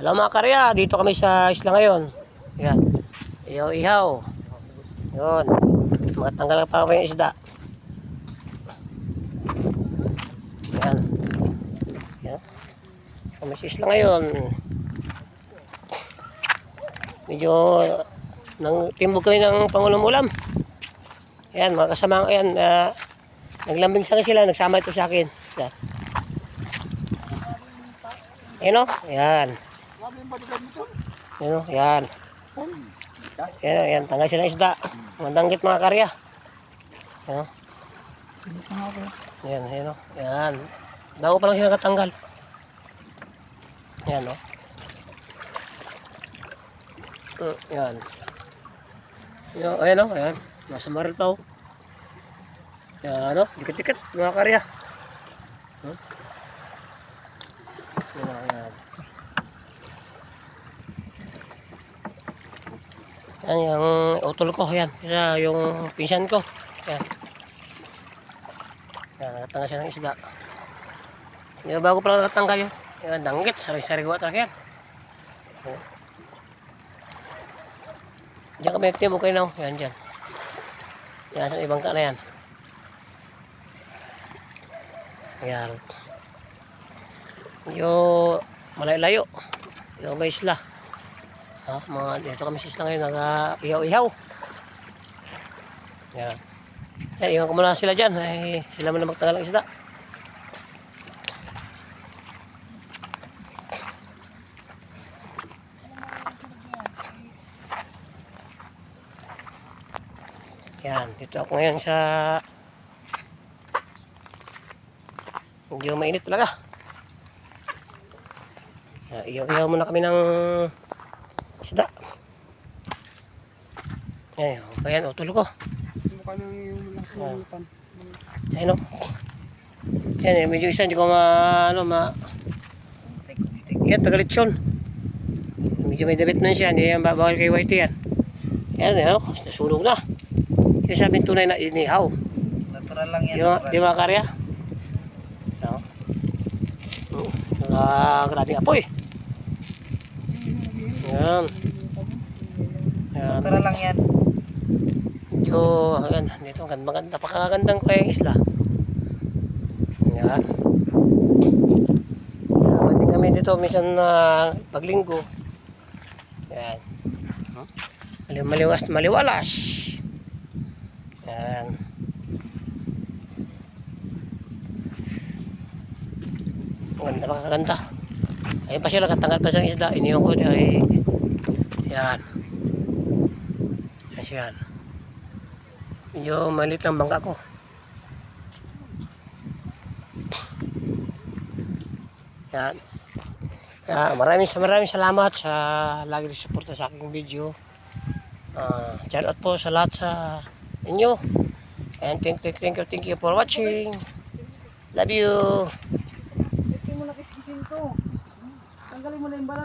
Hello mga karya, dito kami sa isla ngayon. Yan. Ihaw-ihaw. Yun. Matanggal pa kami yung isda. Yan. Yan. So may isla ngayon. Medyo nang timbog kami ng pangulong ulam. Yan, mga kasama ko yan. Naglambing sa sila, nagsama ito sa akin. Yan. Yan o, yan. Yan o, yan. Yan o, yan. Tanggal sila isda. Mandanggit mga karya. Yan o. Yan, yan o. Yan. Daw pa lang sila katanggal. Yan o. Yan. Yan, ayan o, ayan. Nasa maril pa o. Yan o, dikit-dikit mga karya. Yan. Yan yung utol ko, yan. Isa yung pinsan ko. Yan. Yan, nakatanggal siya ng isda. Yan, bago pa lang nakatanggal yun. Yan, danggit. Sari-sariwa talaga yan. Yan. Diyan kami nagtibok kayo na. Yan, dyan. Yan, sa ibang ka na yan. Yan. Yung malayo-layo. Yung may isla. Dito kami sa isla ngayon. Nag-ihaw-ihaw. Yan. Yan, iwan ko muna sila dyan. Ay, sila muna magtanggal ng isda. Yan, dito ako ngayon sa medyo mainit talaga. Iyaw-iyaw muna kami ng isda. Ayan, okay yan, utol ko. Ayan o. Yan, medyo isa, hindi ko yan, tagalitsyon. Medyo may dabit na siya, hindi yan bawal kay Whitey yan. Yan, yan o, nasunog na. Kasi sabihin tunay na inihaw. Natural lang yan. Di ba karya? Grabe apoy. Yan. Yan. Natural lang yan. Medyo, ayan, dito, maganda, napakagandang kaya isla. Yan. Banding kami dito, minsan paglinggo. Yan. Maliwalas. Yan. Maganda, napakaganda. Ayun pa sila, katanggal pa siyang isda. Iniwan ko ay yan. Yan. Medyo maliit ang bangka ko. Yan. Maraming salamat sa lagi suporta sa aking video. Shout out po sa lahat sa inyo. And thank you for watching. Love you. Ito mo na kiskisin to. Tanggalin mo na yung balat.